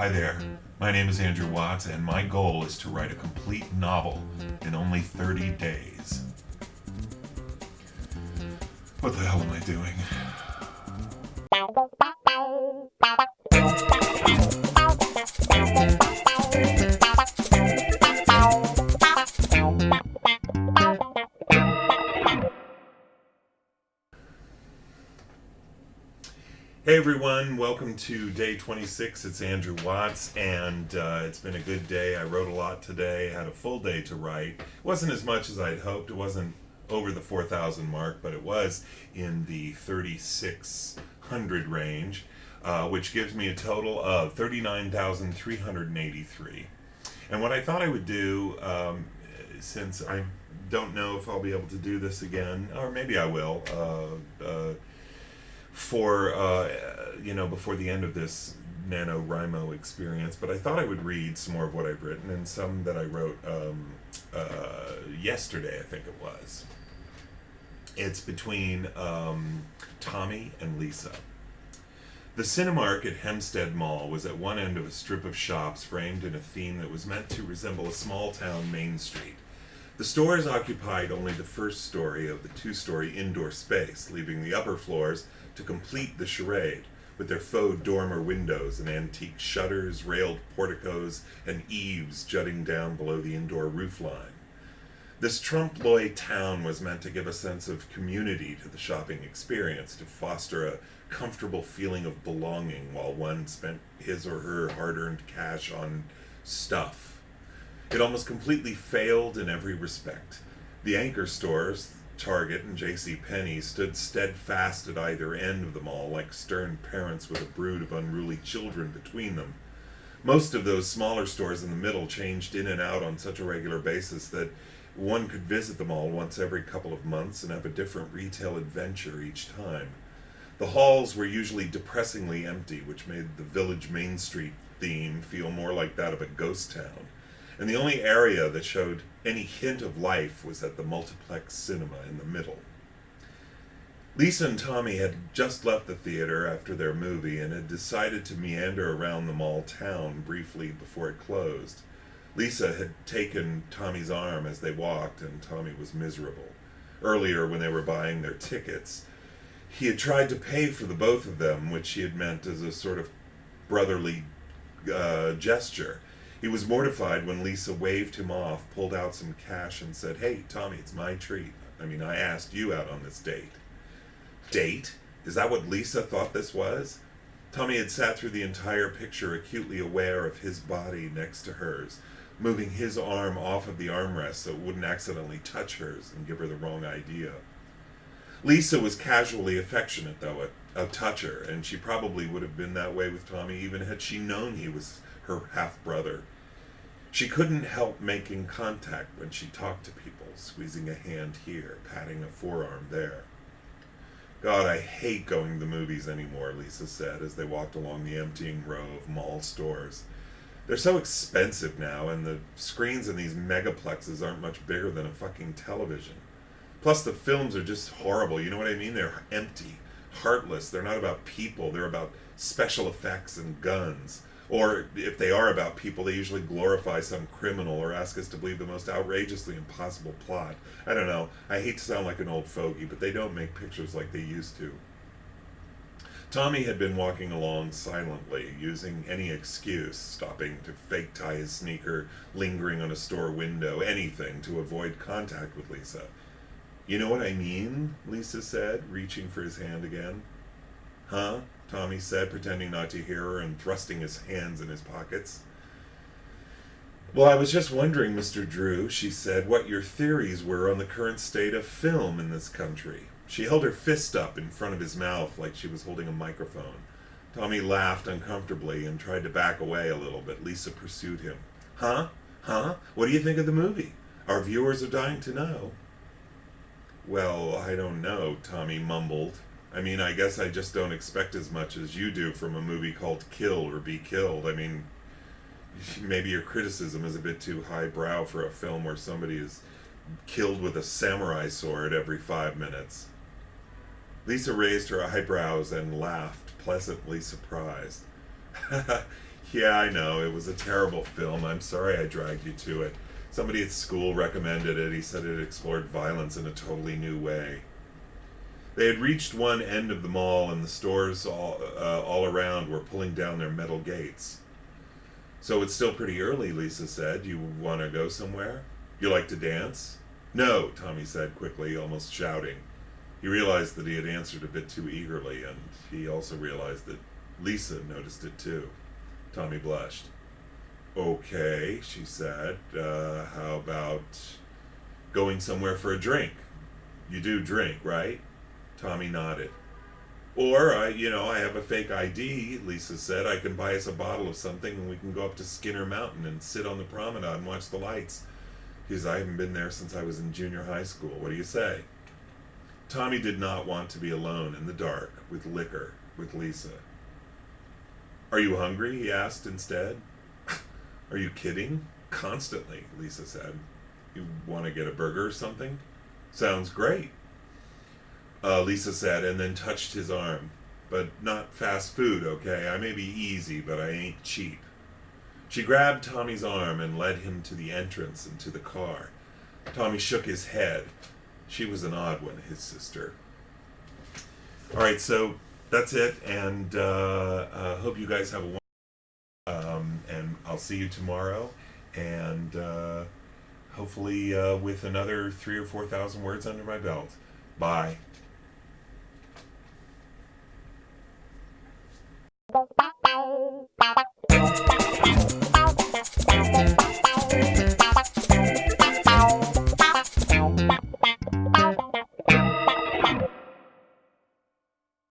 Hi there. My name is Andrew Watts, and my goal is to write a complete novel in only 30 days. What the hell am I doing? Hey everyone, welcome to day 26. It's Andrew Watts, and it's been a good day. I wrote a lot today, had a full day to write. It wasn't as much as I'd hoped. It wasn't over the 4,000 mark, but it was in the 3,600 range, which gives me a total of 39,383. And what I thought I would do, since I don't know if I'll be able to do this again, or maybe I will, for before the end of this NaNoWriMo experience, but I thought I would read some more of what I've written and some that I wrote yesterday, I think it was. It's between Tommy and Lisa. The Cinemark at Hempstead Mall was at one end of a strip of shops framed in a theme that was meant to resemble a small town main street. The stores occupied only the first story of the two-story indoor space, leaving the upper floors to complete the charade, with their faux dormer windows and antique shutters, railed porticos, and eaves jutting down below the indoor roofline. This trompe-l'oeil town was meant to give a sense of community to the shopping experience, to foster a comfortable feeling of belonging while one spent his or her hard-earned cash on stuff. It almost completely failed in every respect. The anchor stores, Target and J.C. Penney, stood steadfast at either end of the mall like stern parents with a brood of unruly children between them. Most of those smaller stores in the middle changed in and out on such a regular basis that one could visit the mall once every couple of months and have a different retail adventure each time. The halls were usually depressingly empty, which made the village Main Street theme feel more like that of a ghost town. And the only area that showed any hint of life was at the multiplex cinema in the middle. Lisa and Tommy had just left the theater after their movie and had decided to meander around the mall town briefly before it closed. Lisa had taken Tommy's arm as they walked, and Tommy was miserable. Earlier, when they were buying their tickets, he had tried to pay for the both of them, which he had meant as a sort of brotherly gesture. He was mortified when Lisa waved him off, pulled out some cash, and said, "Hey, Tommy, it's my treat. I asked you out on this date." Date? Is that what Lisa thought this was? Tommy had sat through the entire picture, acutely aware of his body next to hers, moving his arm off of the armrest so it wouldn't accidentally touch hers and give her the wrong idea. Lisa was casually affectionate, though, a toucher, and she probably would have been that way with Tommy even had she known he was her half-brother. She couldn't help making contact when she talked to people, squeezing a hand here, patting a forearm there. "God, I hate going to the movies anymore," Lisa said as they walked along the emptying row of mall stores. "They're so expensive now, and the screens in these megaplexes aren't much bigger than a fucking television. Plus the films are just horrible, you know what I mean? They're empty, heartless, they're not about people, they're about special effects and guns. Or if they are about people, they usually glorify some criminal or ask us to believe the most outrageously impossible plot. I don't know, I hate to sound like an old fogey, but they don't make pictures like they used to." Tommy had been walking along silently, using any excuse, stopping to fake tie his sneaker, lingering on a store window, anything to avoid contact with Lisa. "You know what I mean?" Lisa said, reaching for his hand again. "Huh?" Tommy said, pretending not to hear her and thrusting his hands in his pockets. "Well, I was just wondering, Mr. Drew," she said, "what your theories were on the current state of film in this country." She held her fist up in front of his mouth like she was holding a microphone. Tommy laughed uncomfortably and tried to back away a little, but Lisa pursued him. "Huh? Huh? What do you think of the movie? Our viewers are dying to know." "Well, I don't know," Tommy mumbled. I guess I just don't expect as much as you do from a movie called Kill or Be Killed. Maybe your criticism is a bit too highbrow for a film where somebody is killed with a samurai sword every 5 minutes. Lisa raised her eyebrows and laughed, pleasantly surprised. Yeah, I know. It was a terrible film. I'm sorry I dragged you to it. Somebody at school recommended it. He said it explored violence in a totally new way. They had reached one end of the mall, and the stores all around were pulling down their metal gates. So it's still pretty early, Lisa said. You want to go somewhere? You like to dance? No, Tommy said quickly, almost shouting. He realized that he had answered a bit too eagerly, and he also realized that Lisa noticed it too. Tommy blushed. Okay, she said. How about going somewhere for a drink? You do drink, right? Tommy nodded. Or, I have a fake ID, Lisa said. I can buy us a bottle of something and we can go up to Skinner Mountain and sit on the promenade and watch the lights. Because I haven't been there since I was in junior high school. What do you say? Tommy did not want to be alone in the dark with liquor with Lisa. Are you hungry? He asked instead. Are you kidding? Constantly, Lisa said. You want to get a burger or something? Sounds great, Lisa said, and then touched his arm. But not fast food, okay? I may be easy, but I ain't cheap. She grabbed Tommy's arm and led him to the entrance and to the car. Tommy shook his head. She was an odd one, his sister. All right, so that's it, and hope you guys have a wonderful and I'll see you tomorrow, and hopefully with another 3,000 or 4,000 words under my belt. Bye.